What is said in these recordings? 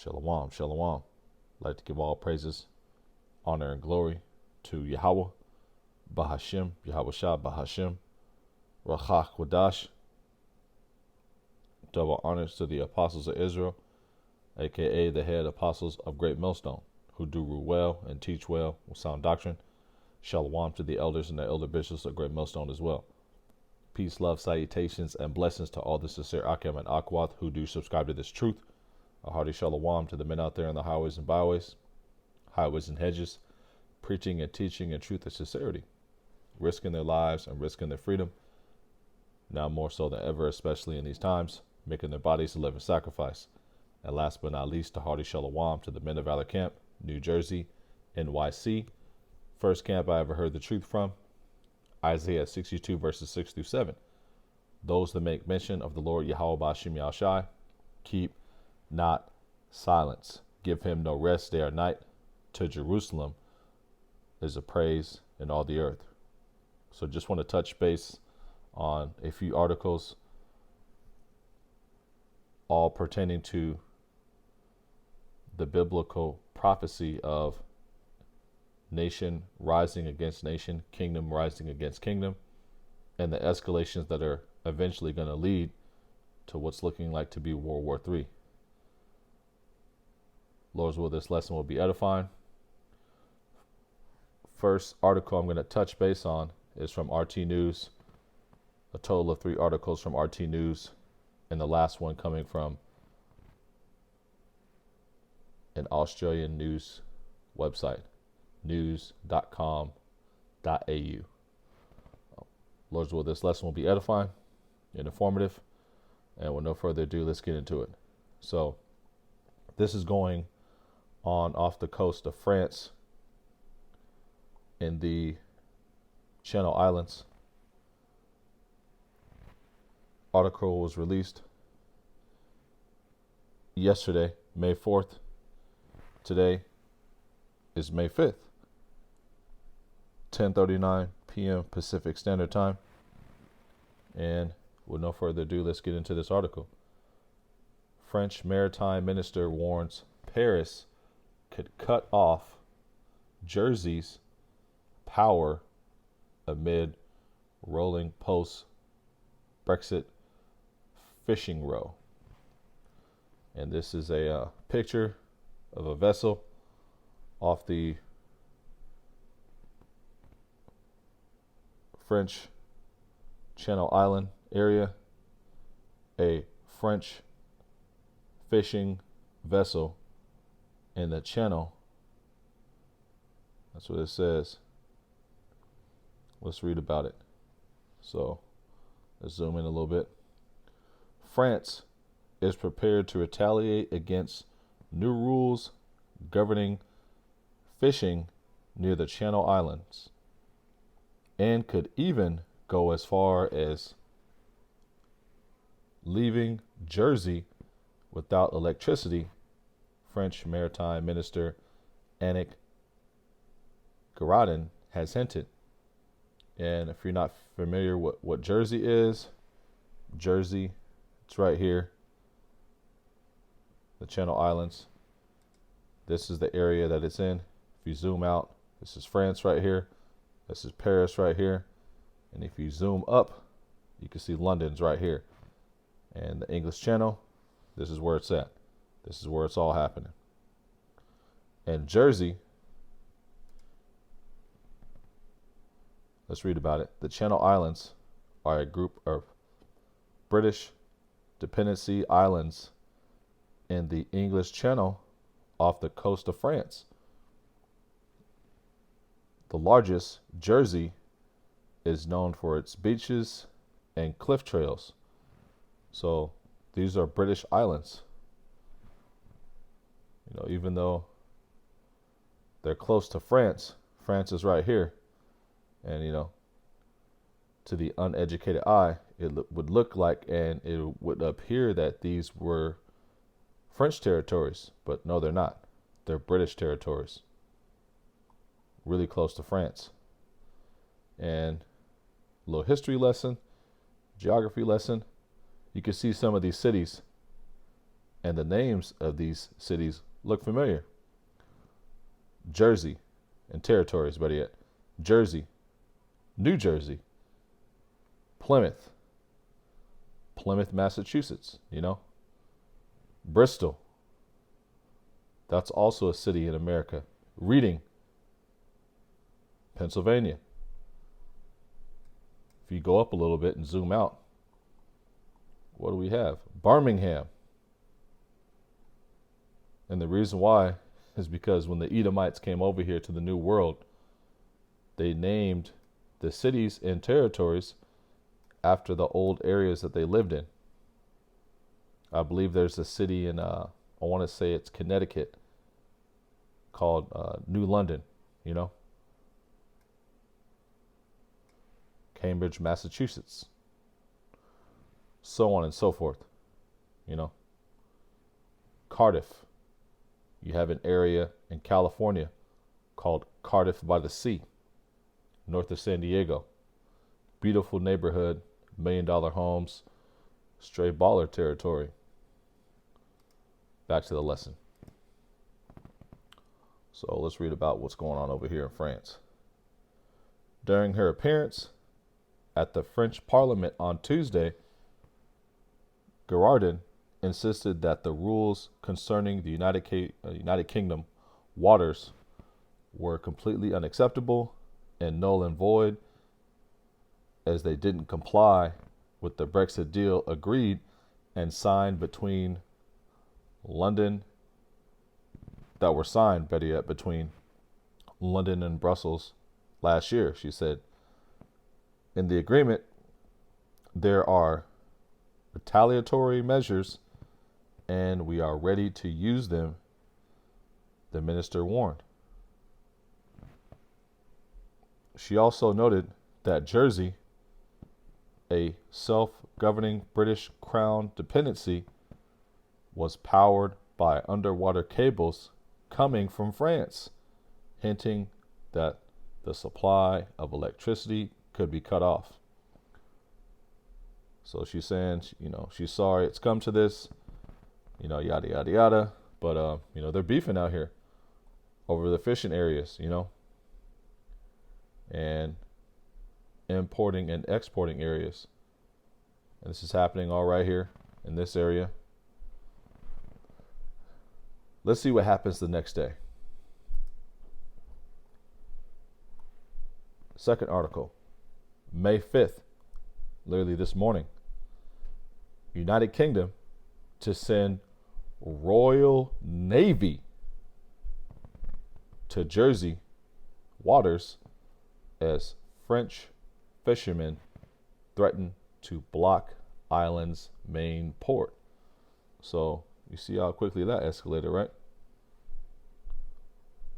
Shalom, shalom. I'd like to give all praises, honor, and glory to Yahweh, Bahashim, Yahweh Shah, Bahashim, Rachach Wadash. Double honors to the apostles of Israel, aka the head apostles of Great Millstone, who do rule well and teach well with sound doctrine. Shalom to the elders and the elder bishops of Great Millstone as well. Peace, love, salutations, and blessings to all the sincere Akim and Akwath who do subscribe to this truth. A hearty shalom to the men out there in the highways and byways, highways and hedges, preaching and teaching in truth and sincerity, risking their lives and risking their freedom, now more so than ever, especially in these times, making their bodies a living sacrifice. And last but not least, a hearty shalom to the Men of Valor Camp, New Jersey, NYC. First camp I ever heard the truth from, Isaiah 62 verses 6 through 7. Those that make mention of the Lord Yahweh Bashim Yahshai, keep not silence. Give him no rest day or night. To Jerusalem is a praise in all the earth. So just want to touch base on a few articles, all pertaining to the biblical prophecy of nation rising against nation, kingdom rising against kingdom, and the escalations that are eventually going to lead to what's looking like to be World War III. Lord's will, this lesson will be edifying. First article I'm going to touch base on is from RT News. A total of 3 articles from RT News, and the last one coming from an Australian news website, news.com.au. Lord's will, this lesson will be edifying and informative. And with no further ado, let's get into it. So this is going on off the coast of France in the Channel Islands. Article was released yesterday, May 4th. Today is May 5th, 10:39 p.m. Pacific Standard Time. And with no further ado, let's get into this article. French Maritime Minister warns Paris could cut off Jersey's power amid rolling post-Brexit fishing row. And this is a picture of a vessel off the French Channel Island area. A French fishing vessel in the channel. That's what it says. Let's read about it. So let's zoom in a little bit. France is prepared to retaliate against new rules governing fishing near the Channel Islands, and could even go as far as leaving Jersey without electricity, French Maritime Minister Annick Girardin has hinted. And if you're not familiar with what Jersey is, Jersey, it's right here, the Channel Islands. This is the area that it's in. If you zoom out, this is France right here. This is Paris right here. And if you zoom up, you can see London's right here. And the English Channel, this is where it's at. This is where it's all happening. And Jersey, let's read about it. The Channel Islands are a group of British dependency islands in the English Channel off the coast of France. The largest, Jersey, is known for its beaches and cliff trails. So these are British islands. You know, even though they're close to France, France is right here. And, you know, to the uneducated eye, it would look like and it would appear that these were French territories, but no, they're not. They're British territories, really close to France. And a little history lesson, geography lesson. You can see some of these cities And the names of these cities look familiar. Jersey and territories, better yet. Jersey, New Jersey, Plymouth, Massachusetts, Bristol, that's also a city in America. Reading, Pennsylvania. If you go up a little bit and zoom out, what do we have? Birmingham. And the reason why is because when the Edomites came over here to the New World, they named the cities and territories after the old areas that they lived in. I believe there's a city in, I want to say it's Connecticut, called New London, Cambridge, Massachusetts, so on and so forth, Cardiff. You have an area in California called Cardiff by the Sea, north of San Diego. Beautiful neighborhood, $1 million homes, straight baller territory. Back to the lesson. So let's read about what's going on over here in France. During her appearance at the French Parliament on Tuesday, Girardin insisted that the rules concerning the United Kingdom waters were completely unacceptable and null and void, as they didn't comply with the Brexit deal agreed and signed between London, that were signed, better yet, between London and Brussels last year, she said. In the agreement, there are retaliatory measures, and we are ready to use them, the minister warned. She also noted that Jersey, a self-governing British Crown dependency, was powered by underwater cables coming from France, hinting that the supply of electricity could be cut off. So she's saying, she's sorry it's come to this, yada, yada, yada. But, they're beefing out here over the fishing areas, and importing and exporting areas. And this is happening all right here in this area. Let's see what happens the next day. Second article, May 5th, literally this morning. United Kingdom to send Royal Navy to Jersey waters as French fishermen threaten to block island's main port. So you see how quickly that escalated, right?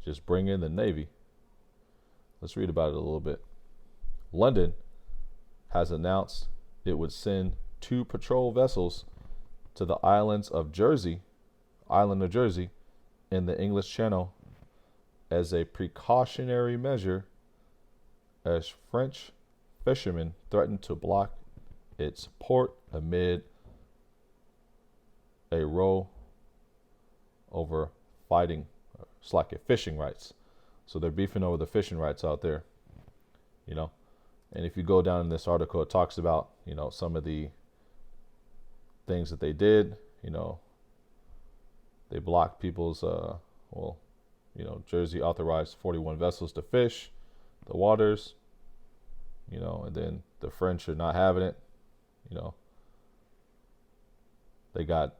Just bring in the Navy. Let's read about it a little bit. London has announced it would send 2 patrol vessels to the island of Jersey, in the English Channel as a precautionary measure, as French fishermen threatened to block its port amid a row over fishing rights. So they're beefing over the fishing rights out there, And if you go down in this article, it talks about, some of the things that they did. They blocked people's, Jersey authorized 41 vessels to fish the waters, and then the French are not having it, They got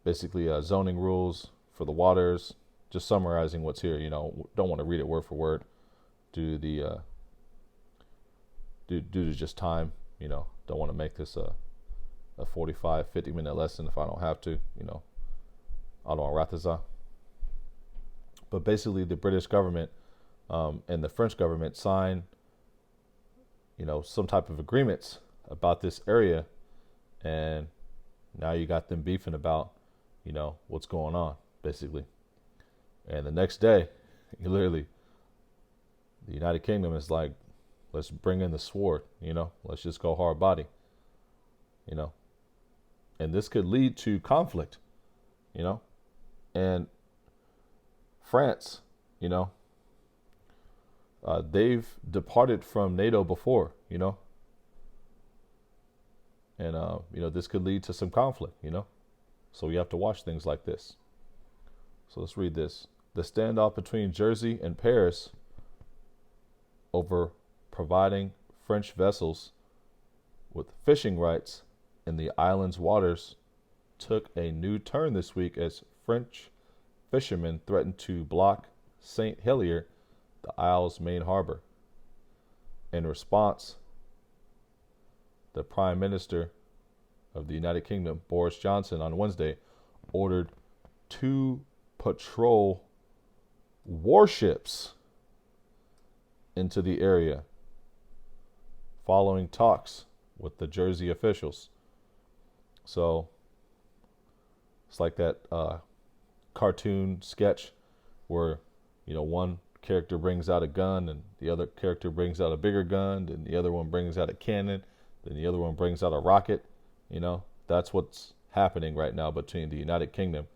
basically zoning rules for the waters. Just summarizing what's here, don't want to read it word for word due to just time, don't want to make this a 45, 50-minute lesson if I don't have to, I don't want to. But basically the British government and the French government signed, some type of agreements about this area, and now you got them beefing about, what's going on, basically. And the next day, the United Kingdom is like, let's bring in the sword, let's just go hard body, And this could lead to conflict, you know, and France, you know, they've departed from NATO before, you know, and, this could lead to some conflict, you know, so we have to watch things like this. So let's read this. The standoff between Jersey and Paris over providing French vessels with fishing rights in the island's waters took a new turn this week as French fishermen threatened to block St. Helier, the Isle's main harbor. In response, the Prime Minister of the United Kingdom, Boris Johnson, on Wednesday ordered 2 patrol warships into the area following talks with the Jersey officials. So it's like that cartoon sketch where, one character brings out a gun and the other character brings out a bigger gun, and the other one brings out a cannon, then the other one brings out a rocket. That's what's happening right now between the United Kingdom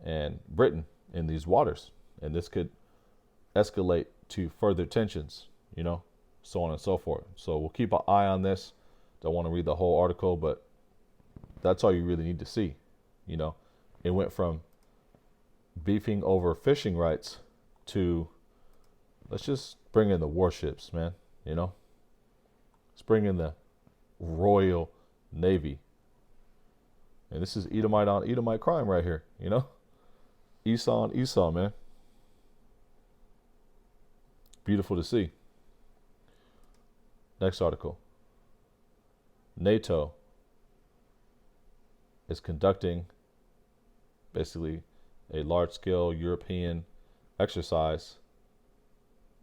and Britain in these waters. And this could escalate to further tensions, so on and so forth. So we'll keep an eye on this. Don't want to read the whole article, but that's all you really need to see. It went from beefing over fishing rights to let's just bring in the warships, man. Let's bring in the Royal Navy. And this is Edomite on Edomite crime right here, Esau on Esau, man. Beautiful to see. Next article. NATO is conducting basically a large-scale European exercise.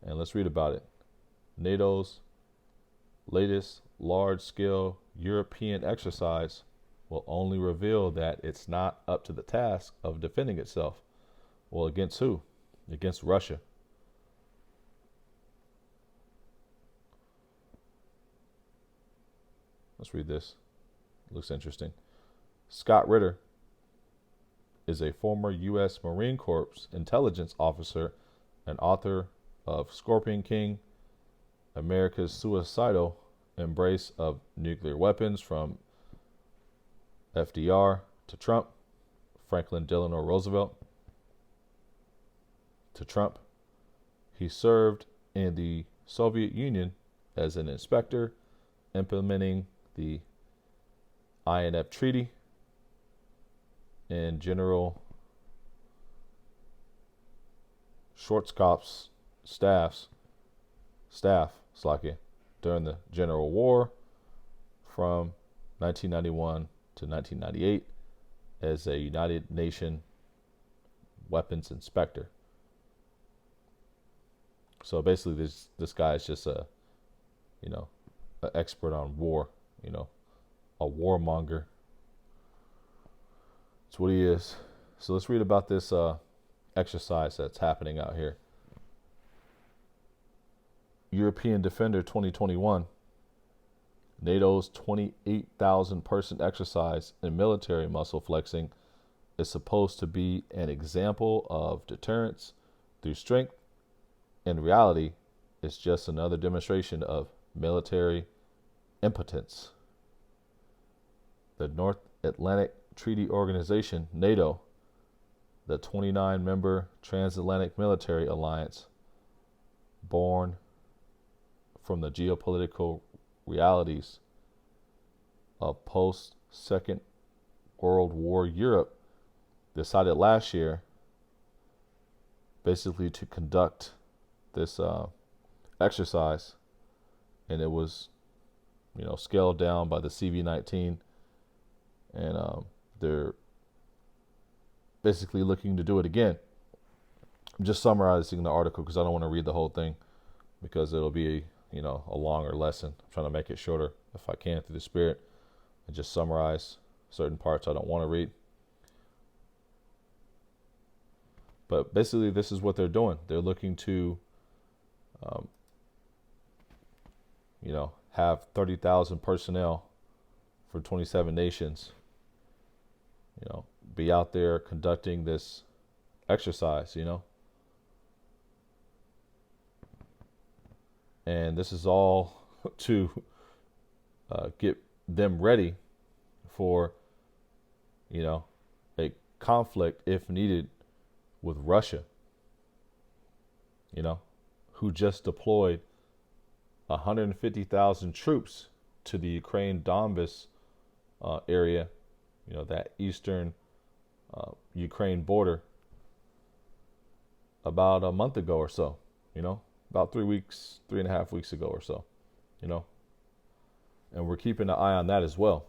And let's read about it. NATO's latest large-scale European exercise will only reveal that it's not up to the task of defending itself. Well, against who? Against Russia. Let's read this. Looks interesting. Scott Ritter is a former U.S. Marine Corps intelligence officer and author of Scorpion King, America's Suicidal Embrace of Nuclear Weapons from FDR to Trump, Franklin Delano Roosevelt to Trump. He served in the Soviet Union as an inspector implementing the INF Treaty and General Schwarzkopf's staff during the General War from 1991 to 1998 as a United Nations weapons inspector. So basically, this guy is just an expert on war, a warmonger. That's what he is. So let's read about this exercise that's happening out here. European Defender 2021. NATO's 28,000 person exercise in military muscle flexing is supposed to be an example of deterrence through strength. In reality, it's just another demonstration of military impotence. The North Atlantic Treaty Organization, NATO, the 29-member transatlantic military alliance, born from the geopolitical realities of post-Second World War Europe, decided last year basically to conduct this exercise, and it was scaled down by the CV-19, and they're basically looking to do it again. I'm just summarizing the article because I don't want to read the whole thing because it'll be a longer lesson. I'm trying to make it shorter if I can through the Spirit and just summarize certain parts I don't want to read. But basically, this is what they're doing. They're looking to, have 30,000 personnel for 27 nations, be out there conducting this exercise, and this is all to get them ready for, a conflict if needed with Russia, who just deployed 150,000 troops to the Ukraine Donbas area, that eastern Ukraine border about a month ago or so, about 3.5 weeks ago or so, and we're keeping an eye on that as well.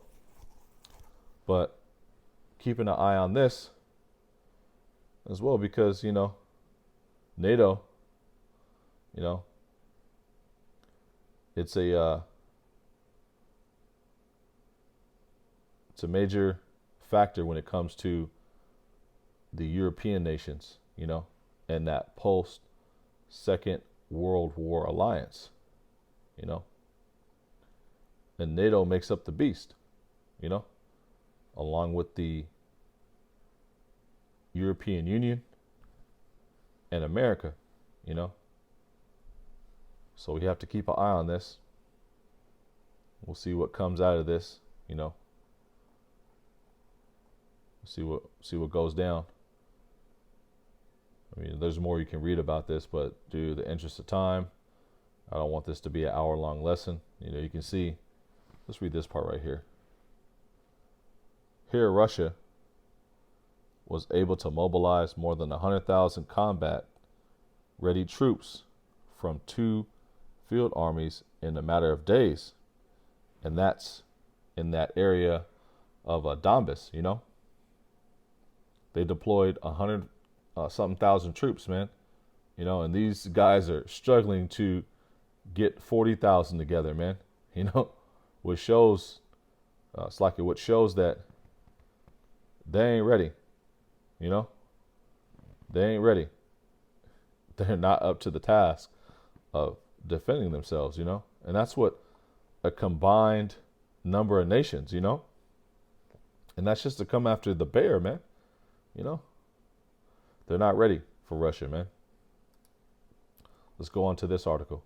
But keeping an eye on this as well because, NATO, it's a major factor when it comes to the European nations, and that post Second World War alliance, and NATO makes up the beast, along with the European Union and America, so we have to keep an eye on this. We'll see what comes out of this, see what goes down. I mean, there's more you can read about this, but due to the interest of time, I don't want this to be an hour-long lesson. You can see, let's read this part right here. Here, Russia was able to mobilize more than 100,000 combat-ready troops from 2 field armies in a matter of days. And that's in that area of Donbas, They deployed 100-something thousand troops, man. And these guys are struggling to get 40,000 together, man. Which shows, what shows that they ain't ready. They ain't ready. They're not up to the task of defending themselves, and that's what a combined number of nations, and that's just to come after the bear, man. They're not ready for Russia, man. Let's go on to this article.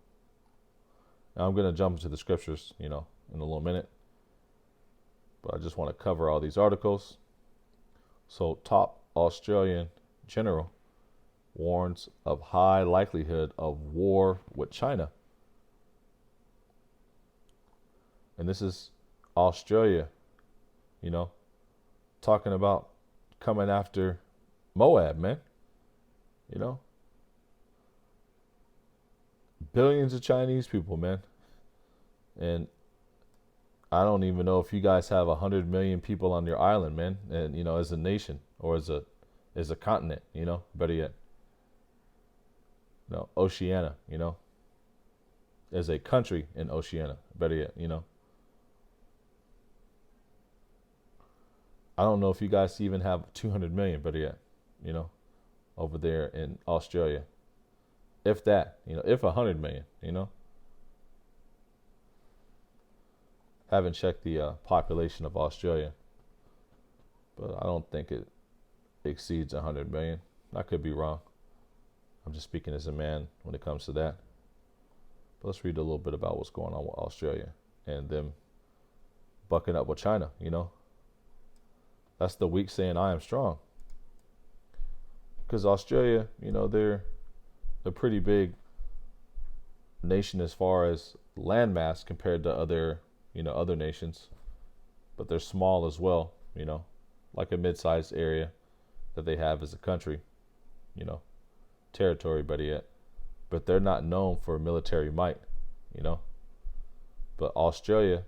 Now I'm going to jump into the scriptures, in a little minute. But I just want to cover all these articles. So, top Australian general warns of high likelihood of war with China. And this is Australia, talking about coming after Moab, man. Billions of Chinese people, man. And I don't even know if you guys have 100 million people on your island, man. And, as a nation or as a continent, better yet. Oceania, as a country in Oceania, better yet, I don't know if you guys even have 200 million, better yet, over there in Australia. If that, if 100 million, Haven't checked the population of Australia, but I don't think it exceeds 100 million. I could be wrong. I'm just speaking as a man when it comes to that. But let's read a little bit about what's going on with Australia and them bucking up with China, That's the weak saying, I am strong. Because Australia, they're a pretty big nation as far as landmass compared to other nations. But they're small as well, like a mid-sized area that they have as a country, territory, better yet. But they're not known for military might, But Australia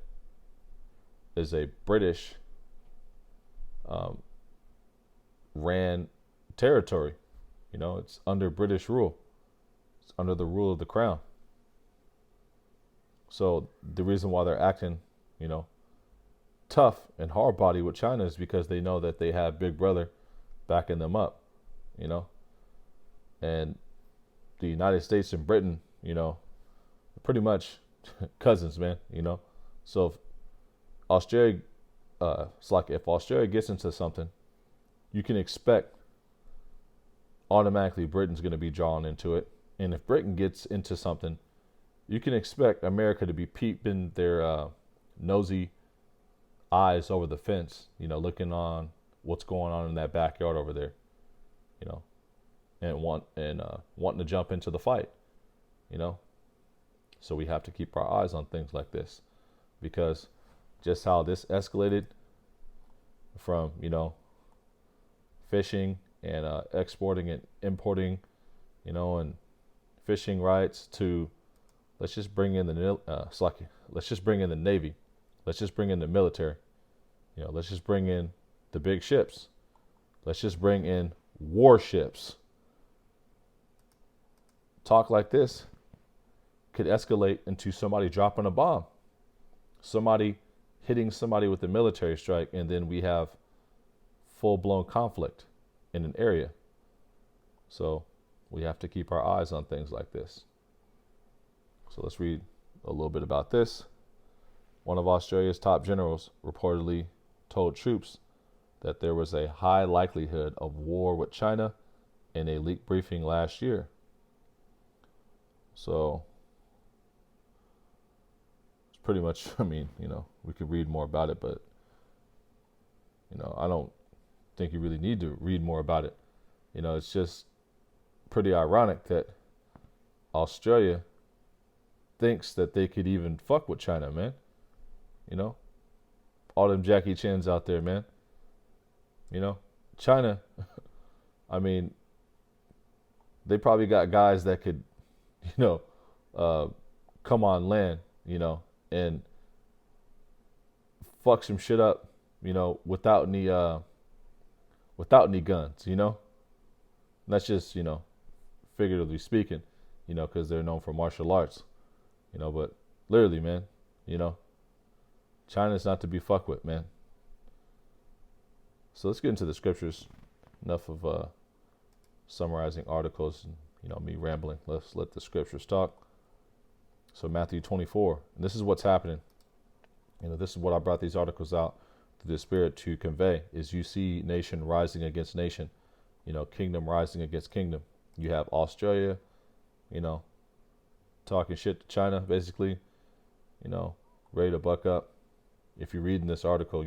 is a British ran territory. It's under British rule. It's under the rule of the crown. So the reason why they're acting, tough and hard body with China is because they know that they have Big Brother backing them up, and the United States and Britain, pretty much cousins, man, So if Australia, if Australia gets into something, you can expect automatically Britain's going to be drawn into it. And if Britain gets into something, you can expect America to be peeping their nosy eyes over the fence, looking on what's going on in that backyard over there, and wanting to jump into the fight, So we have to keep our eyes on things like this, because just how this escalated from, fishing and exporting and importing, and fishing rights to let's just bring in the let's just bring in the Navy, let's just bring in the military, let's just bring in the big ships, let's just bring in warships. Talk like this could escalate into somebody dropping a bomb, somebody hitting somebody with a military strike, and then we have full-blown conflict in an area. So we have to keep our eyes on things like this. So let's read a little bit about this. One of Australia's top generals reportedly told troops that there was a high likelihood of war with China in a leaked briefing last year. So it's pretty much, we could read more about it, but, I don't think you really need to read more about it. It's just pretty ironic that Australia thinks that they could even fuck with China, man. All them Jackie Chans out there, man. China, they probably got guys that could, come on land, and fuck some shit up, without any guns, That's just, figuratively speaking, because they're known for martial arts, but literally, man, China's not to be fucked with, man. So let's get into the scriptures. Enough of summarizing articles and, me rambling. Let's let the scriptures talk. So Matthew 24, and this is what's happening. This is what I brought these articles out through the Spirit to convey, is you see nation rising against nation, kingdom rising against kingdom. You have Australia, talking shit to China, basically, ready to buck up. If you're reading this article,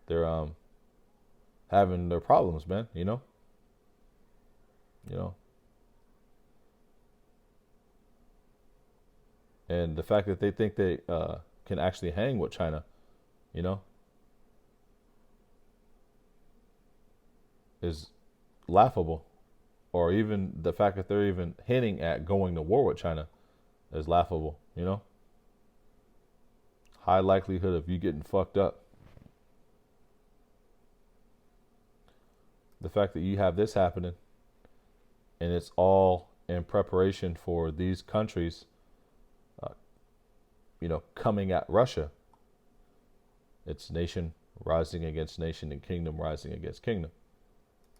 they're having their problems, man, And the fact that they think they can actually hang with China, is laughable. Or even the fact that they're even hinting at going to war with China is laughable, High likelihood of you getting fucked up. The fact that you have this happening, and it's all in preparation for these countries, coming at Russia. It's nation rising against nation and kingdom rising against kingdom.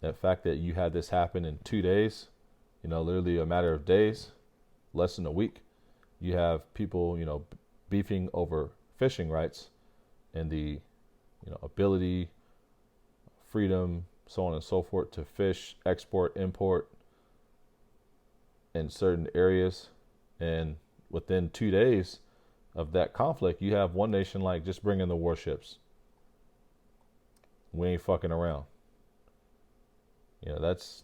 The fact that you had this happen in 2 days, literally a matter of days, less than a week, you have people, beefing over fishing rights and the, ability, freedom, so on and so forth, to fish, export, import in certain areas. And within 2 days of that conflict, you have one nation like, just bring in the warships. We ain't fucking around. That's,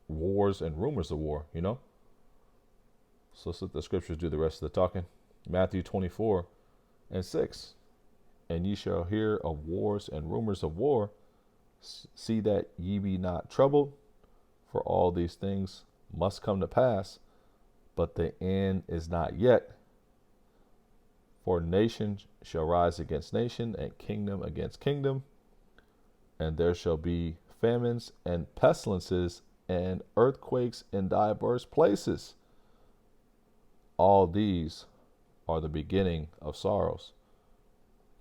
wars and rumors of war, So let's let the scriptures do the rest of the talking. Matthew 24:6. And ye shall hear of wars and rumors of war. See that ye be not troubled, for all these things must come to pass, but the end is not yet. For nation shall rise against nation, and kingdom against kingdom, and there shall be famines and pestilences and earthquakes in diverse places. All these are the beginning of sorrows.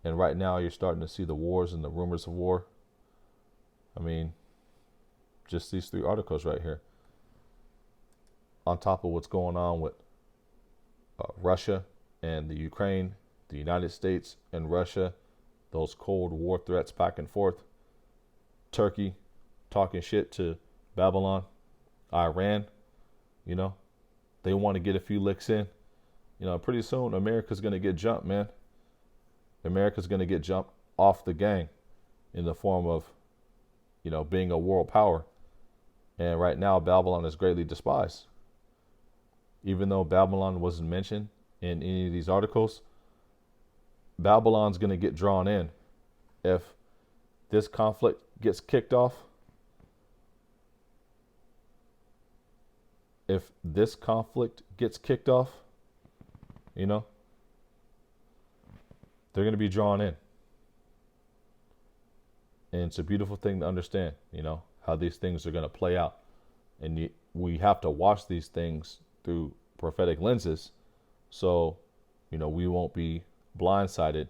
And right now you're starting to see the wars and the rumors of war. Just these 3 articles right here. On top of what's going on with Russia and the Ukraine, the United States and Russia, those Cold War threats back and forth. Turkey talking shit to Babylon, Iran, you know, they want to get a few licks in. Pretty soon America's going to get jumped, man. America's going to get jumped off the gang in the form of, being a world power. And right now, Babylon is greatly despised. Even though Babylon wasn't mentioned in any of these articles, Babylon's going to get drawn in. If this conflict gets kicked off, they're going to be drawn in. And it's a beautiful thing to understand, how these things are going to play out. And we have to watch these things through prophetic lenses. So, we won't be blindsided,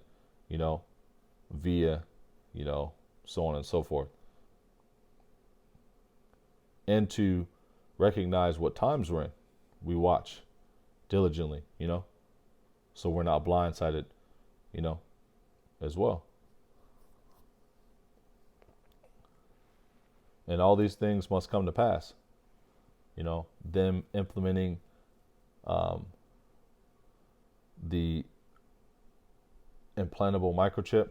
via, so on and so forth. And to recognize what times we're in, we watch diligently, so we're not blindsided, as well. And all these things must come to pass. Them implementing the implantable microchip,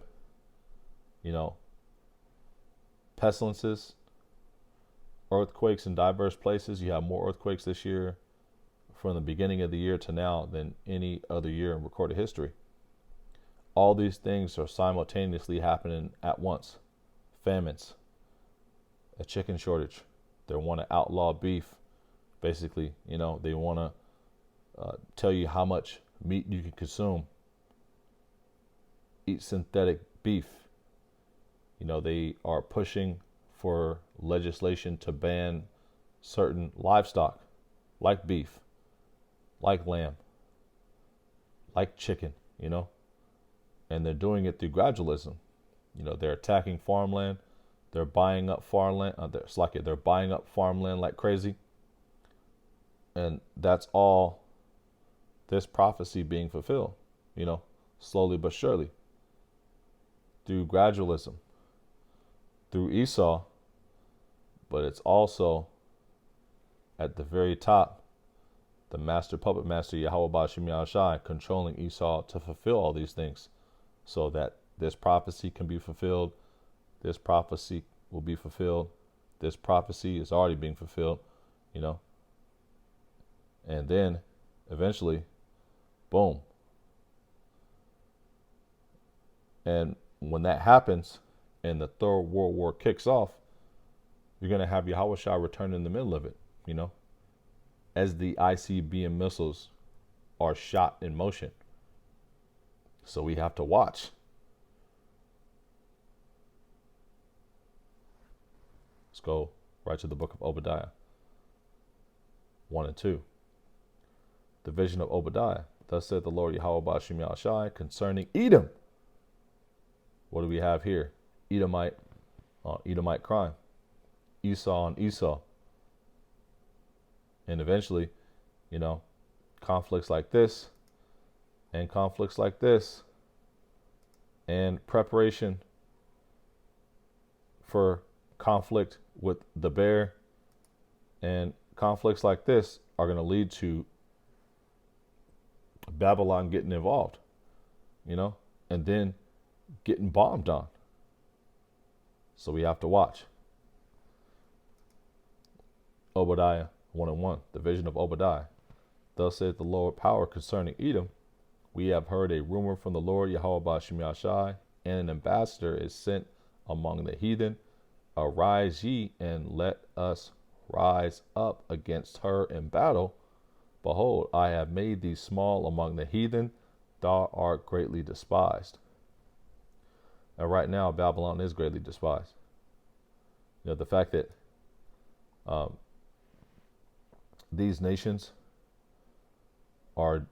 pestilences, earthquakes in diverse places. You have more earthquakes this year from the beginning of the year to now than any other year in recorded history. All these things are simultaneously happening at once. Famines, a chicken shortage. They want to outlaw beef. Basically, they want to tell you how much meat you can consume. Eat synthetic beef. They are pushing for legislation to ban certain livestock, like beef, like lamb, like chicken, and they're doing it through gradualism. They're attacking farmland. They're buying up farmland. They're buying up farmland like crazy. And that's all this prophecy being fulfilled, slowly but surely. Through gradualism, through Esau, but it's also at the very top, the master puppet master Yahweh Bashim Yahushai controlling Esau to fulfill all these things, so that this prophecy can be fulfilled. This prophecy will be fulfilled. This prophecy is already being fulfilled, and then eventually, boom. And when that happens and the Third World War kicks off, you're going to have Yahweh Shah return in the middle of it, as the ICBM missiles are shot in motion. So we have to watch. Let's go right to the book of Obadiah 1 and 2. The vision of Obadiah. Thus said the Lord Yahweh Bashim Yahushai concerning Edom. What do we have here? Edomite crime. Esau on Esau. And eventually, conflicts like this and conflicts like this and preparation for conflict with the bear and conflicts like this are going to lead to Babylon getting involved, and then getting bombed on. So we have to watch. Obadiah 1 and 1, the vision of Obadiah. Thus saith the Lord power concerning Edom. We have heard a rumor from the Lord Yahweh Bashim Yashai, and an ambassador is sent among the heathen. Arise ye, and let us rise up against her in battle. Behold, I have made thee small among the heathen. Thou art greatly despised. And right now, Babylon is greatly despised. The fact that these nations are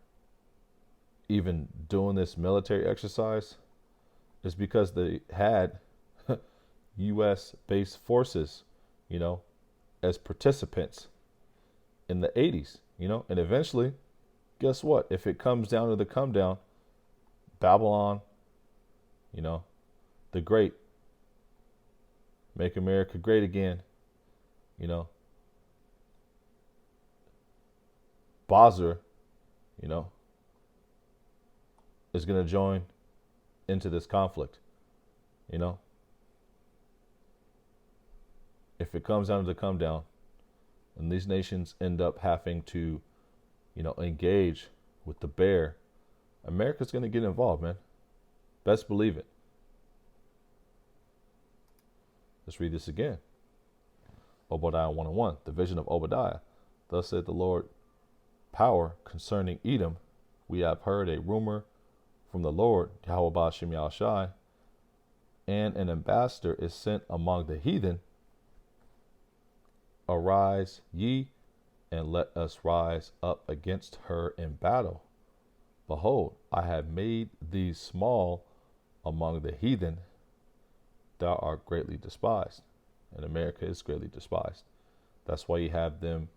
even doing this military exercise is because they had U.S.-based forces, as participants in the 80s, and eventually, guess what? If it comes down to the come down, Babylon, the great, Make America great again. You know, Bowser, you know, is going to join into this conflict. You know, if it comes down to the come down, and these nations end up having to, engage with the bear, America's going to get involved, man. Best believe it. Let's read this again. Obadiah 1:1, the vision of Obadiah. Thus said the Lord, power concerning Edom. We have heard a rumor from the Lord, Yahweh Ba'ashem Yahushai, and an ambassador is sent among the heathen. Arise ye, and let us rise up against her in battle. Behold, I have made thee small among the heathen. Thou art greatly despised. And America is greatly despised. That's why you have them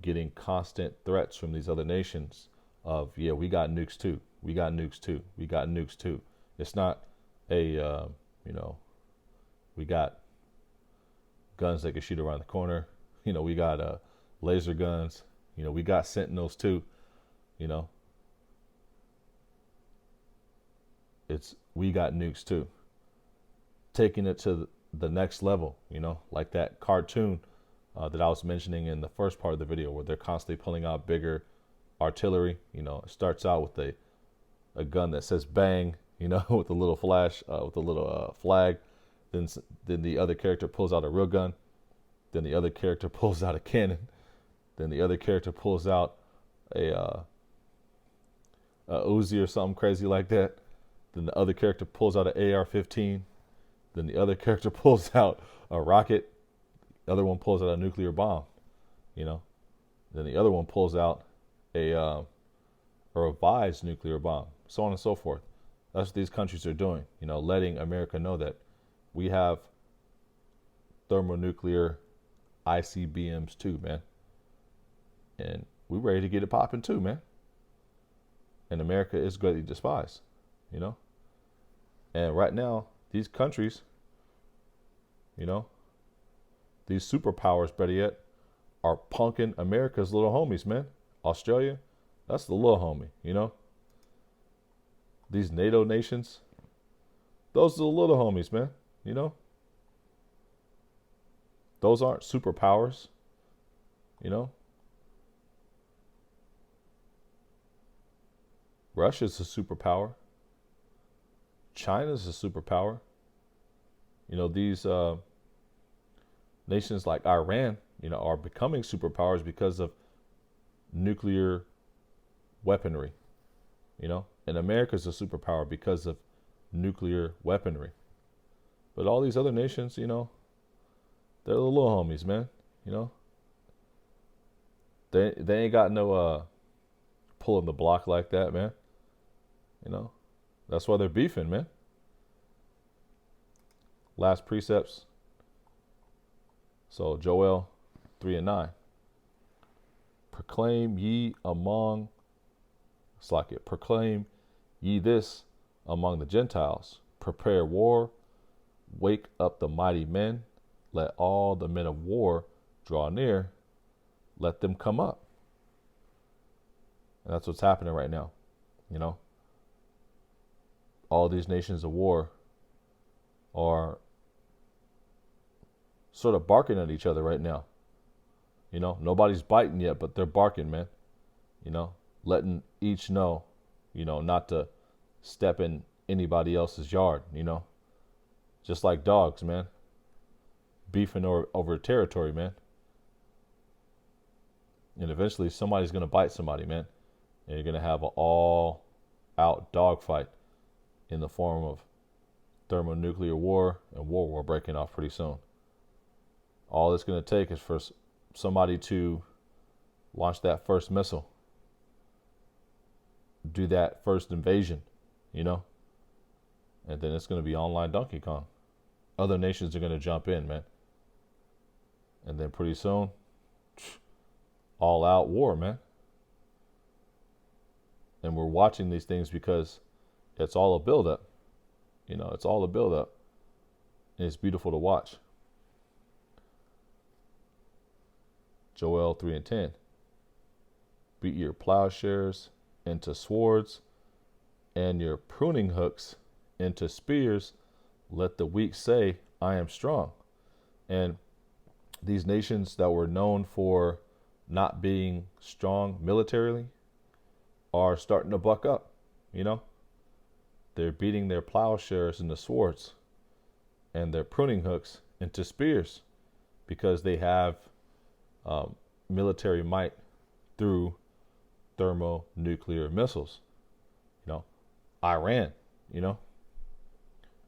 getting constant threats from these other nations of, yeah, we got nukes too. We got nukes too. We got nukes too. It's not a, we got guns that can shoot around the corner. We got laser guns. We got Sentinels too. It's, we got nukes too. Taking it to the next level, like that cartoon that I was mentioning in the first part of the video, where they're constantly pulling out bigger artillery. It starts out with a gun that says bang, with a little flash, with a little flag. Then the other character pulls out a real gun. Then the other character pulls out a cannon. Then the other character pulls out a Uzi or something crazy like that. Then the other character pulls out an AR-15. Then the other character pulls out a rocket. The other one pulls out a nuclear bomb. Then the other one pulls out a revised nuclear bomb. So on and so forth. That's what these countries are doing. Letting America know that we have thermonuclear ICBMs too, man. And we're ready to get it popping too, man. And America is greatly despised, And right now, these countries, these superpowers, better yet, are punking America's little homies, man. Australia, that's the little homie, These NATO nations, those are the little homies, man, Those aren't superpowers, Russia's a superpower. China's a superpower. These nations like Iran, are becoming superpowers because of nuclear weaponry, and America's a superpower because of nuclear weaponry. But all these other nations, they're the little homies, man. They ain't got no pulling the block like that, man. That's why they're beefing, man. Last precepts. So Joel 3:9. Proclaim ye proclaim ye this among the Gentiles. Prepare war. Wake up the mighty men. Let all the men of war draw near. Let them come up. And that's what's happening right now. All these nations of war are sort of barking at each other right now. Nobody's biting yet, but they're barking, man. Letting each know, not to step in anybody else's yard, Just like dogs, man. Beefing over territory, man. And eventually somebody's going to bite somebody, man. And you're going to have an all-out dogfight in the form of thermonuclear war and world war breaking off pretty soon. All it's going to take is for somebody to launch that first missile, do that first invasion, and then it's going to be online Donkey Kong. Other nations are going to jump in, man. And then pretty soon, all out war, man. And we're watching these things because it's all a buildup. It's all a buildup. And it's beautiful to watch. Joel 3 and 10. Beat your plowshares into swords and your pruning hooks into spears. Let the weak say, I am strong. And these nations that were known for not being strong militarily are starting to buck up, you know? They're beating their plowshares into swords and their pruning hooks into spears because they have military might through thermonuclear missiles. You know, Iran, you know,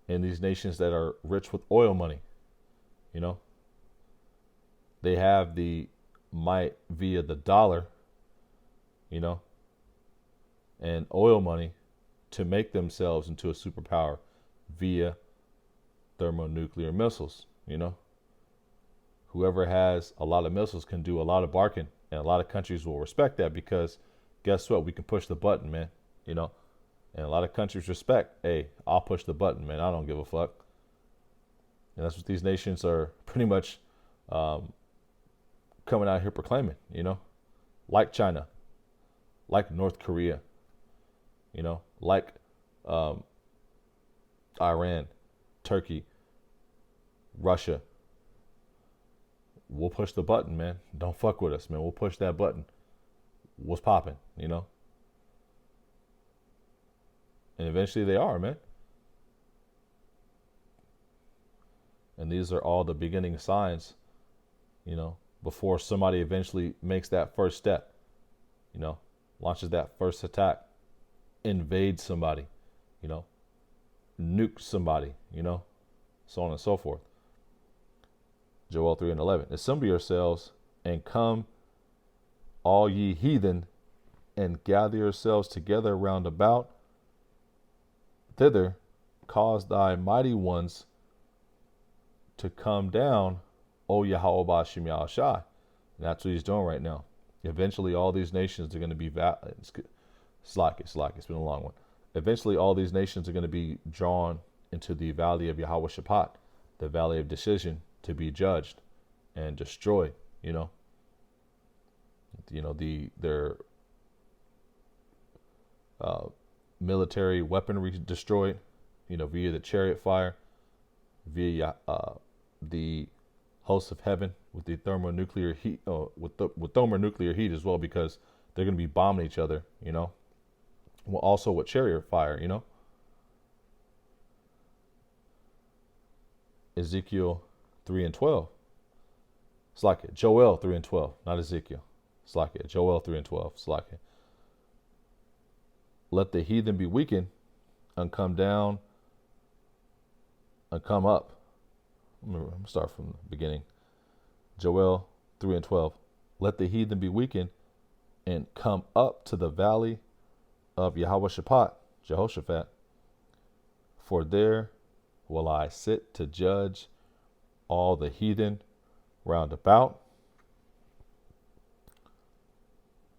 and these nations that are rich with oil money, you know, they have the might via the dollar, you know, and oil money to make themselves into a superpower via thermonuclear missiles, you know. Whoever has a lot of missiles can do a lot of barking, and a lot of countries will respect that because guess what? We can push the button, man, you know. And a lot of countries respect, hey, I'll push the button, man. I don't give a fuck. And that's what these nations are pretty much coming out here proclaiming, you know, like China, like North Korea, you know, like Iran, Turkey, Russia. We'll push the button, man. Don't fuck with us, man. We'll push that button. What's popping, you know? And eventually they are, man. And these are all the beginning signs, you know, before somebody eventually makes that first step, you know, launches that first attack, invades somebody, you know, nuke somebody, you know, so on and so forth. Joel 3 and 11. Assemble yourselves and come, all ye heathen, and gather yourselves together round about. Thither cause thy mighty ones to come down, O Yahweh Bashim Yahushai. And that's what he's doing right now. Eventually, all these nations are going to be it's been a long one. Eventually, all these nations are going to be drawn into the valley of Yahweh Shaphat, the valley of decision, to be judged and destroyed. You know, their military weaponry destroyed. You know, via the chariot fire, via the hosts of heaven with the thermonuclear heat, with thermonuclear heat as well, because they're going to be bombing each other. You know, well, also with chariot fire. You know, Ezekiel 3 and 12. It's like it. Joel 3 and 12, not Ezekiel. It's like it. Joel 3 and 12. It's like it. Let the heathen be weakened and come down and come up. I'm going to start from the beginning. Joel 3 and 12. Let the heathen be weakened and come up to the valley of Yahweh Shaphat, Jehoshaphat. For there will I sit to judge all the heathen round about.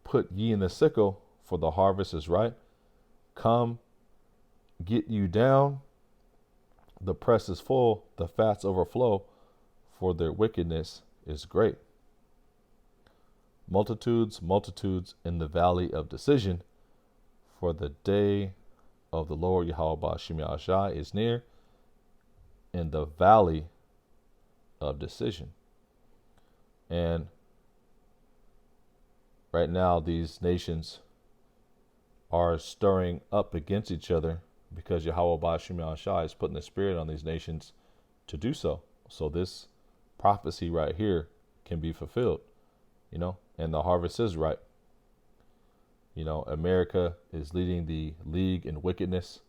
Put ye in the sickle, for the harvest is ripe. Come, get you down. The press is full, the fats overflow, for their wickedness is great. Multitudes, multitudes in the valley of decision, for the day of the Lord Yahweh Bashim Yahushai is near, in the valley of decision. And right now, these nations are stirring up against each other because Yahweh Bashim Yahushai is putting the spirit on these nations to do so. So this prophecy right here can be fulfilled, you know, and the harvest is ripe. You know, America is leading the league in wickedness,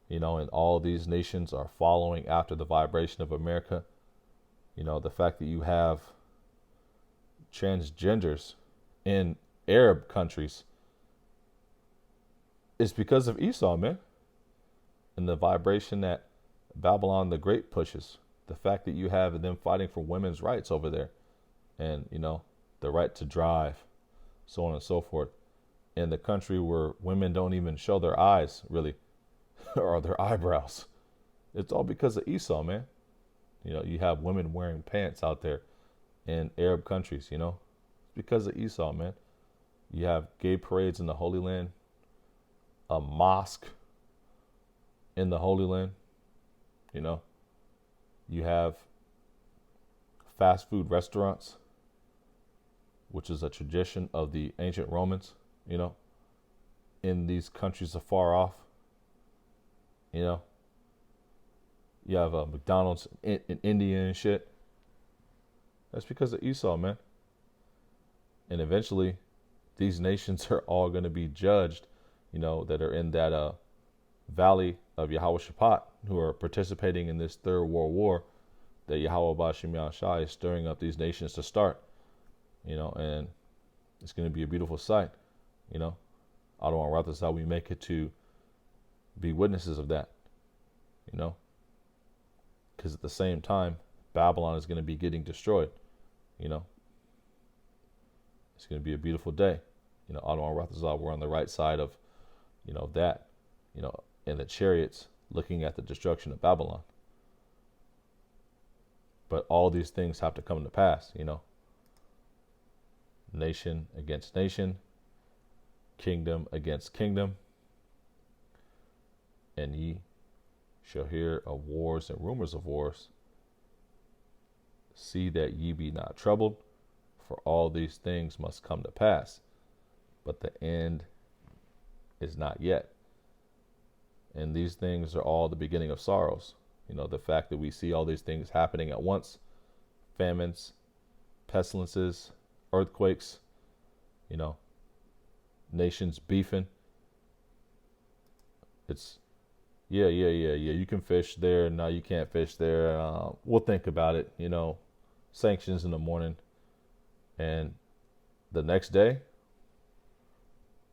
you know, and all these nations are following after the vibration of America. You know, the fact that you have transgenders in Arab countries is because of Esau, man. And the vibration that Babylon the Great pushes. The fact that you have them fighting for women's rights over there. And, you know, the right to drive, so on and so forth. In the country where women don't even show their eyes, really, or their eyebrows. It's all because of Esau, man. You know, you have women wearing pants out there in Arab countries, you know. It's because of Esau, man. You have gay parades in the Holy Land, a mosque in the Holy Land. You know, you have fast food restaurants, which is a tradition of the ancient Romans, you know, in these countries afar off. You know, you have McDonald's in India and shit. That's because of Esau, man. And eventually, these nations are all going to be judged, you know, that are in that valley of Yahweh Shaphat, who are participating in this third world war that Yahweh Bashim Yahshai is stirring up these nations to start, you know, and it's going to be a beautiful sight, you know. I don't want to wrap this out. We make it to be witnesses of that, you know, because at the same time, Babylon is going to be getting destroyed, you know. It's going to be a beautiful day. You know, I don't want to wrap this out. We're on the right side of, you know, that, you know, and the chariots looking at the destruction of Babylon. But all these things have to come to pass, you know. Nation against nation, kingdom against kingdom. And ye shall hear of wars and rumors of wars. See that ye be not troubled, for all these things must come to pass. But the end is not yet. And these things are all the beginning of sorrows. You know, the fact that we see all these things happening at once, famines, pestilences, earthquakes, you know, nations beefing. It's, yeah, you can fish there. No, you can't fish there. We'll think about it, you know, sanctions in the morning. And the next day,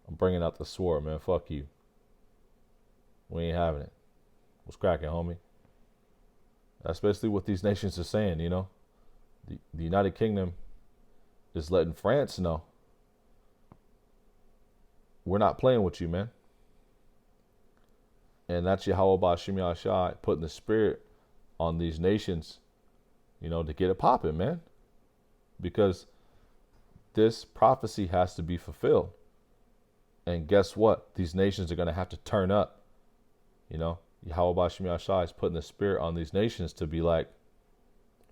I'm bringing out the sword, man. Fuck you. We ain't having it. What's cracking, homie? That's basically what these nations are saying, you know. The United Kingdom is letting France know, we're not playing with you, man. And that's Yahweh Bashim Yahshai putting the spirit on these nations, you know, to get it popping, man. Because this prophecy has to be fulfilled. And guess what? These nations are going to have to turn up. You know, Yahweh Bashim Yahshai is putting the spirit on these nations to be like,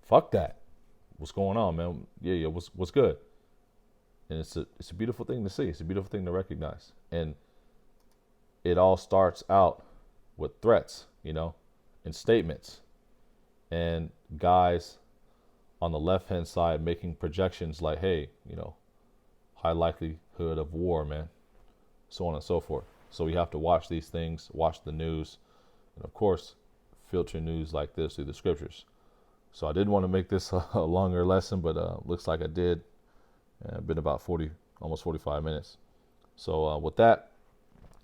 fuck that. What's going on, man? Yeah, what's good? And it's a beautiful thing to see. It's a beautiful thing to recognize. And it all starts out with threats, you know, and statements. And guys on the left-hand side making projections like, hey, you know, high likelihood of war, man, so on and so forth. So we have to watch these things, watch the news, and of course, filter news like this through the scriptures. So I didn't want to make this a longer lesson, but looks like I did. Been about 40, almost 45 minutes. So with that,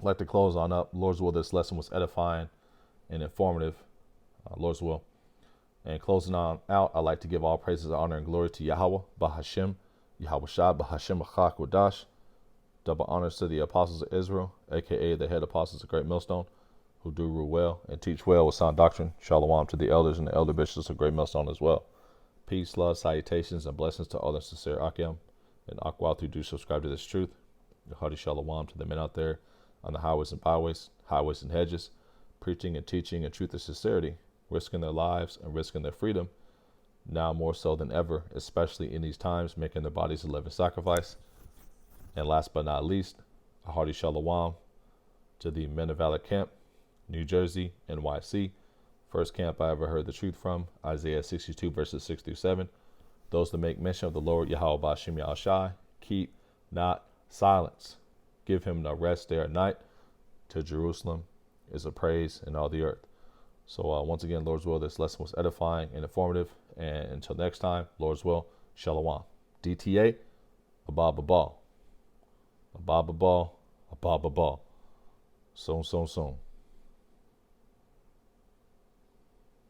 I'd like to close on up. Lord's will, this lesson was edifying and informative. Lord's will. And closing on out, I'd like to give all praises, honor, and glory to Yahweh, Bahashim, Yahweh Shah, Bahashim Achak Wadash. Double honors to the apostles of Israel, a.k.a. the head apostles of Great Millstone, who do rule well and teach well with sound doctrine. Shalom to the elders and the elder bishops of Great Millstone as well. Peace, love, salutations, and blessings to all the sincere Akim and Akwal who do subscribe to this truth. Yahadi Shalom to the men out there on the highways and byways, highways and hedges, preaching and teaching in truth and sincerity, risking their lives and risking their freedom, now more so than ever, especially in these times, making their bodies a living sacrifice. And last but not least, a hearty shalom to the Men of Valor Camp, New Jersey, NYC. First camp I ever heard the truth from, Isaiah 62 verses 6 through 7. Those that make mention of the Lord Yahweh Bashim Yahshai, keep not silence. Give him no rest day or night. To Jerusalem is a praise in all the earth. So once again, Lord's will, this lesson was edifying and informative. And until next time, Lord's will, shalom. DTA, Abba Babal. Abba Babal, Abba Babal. Soon.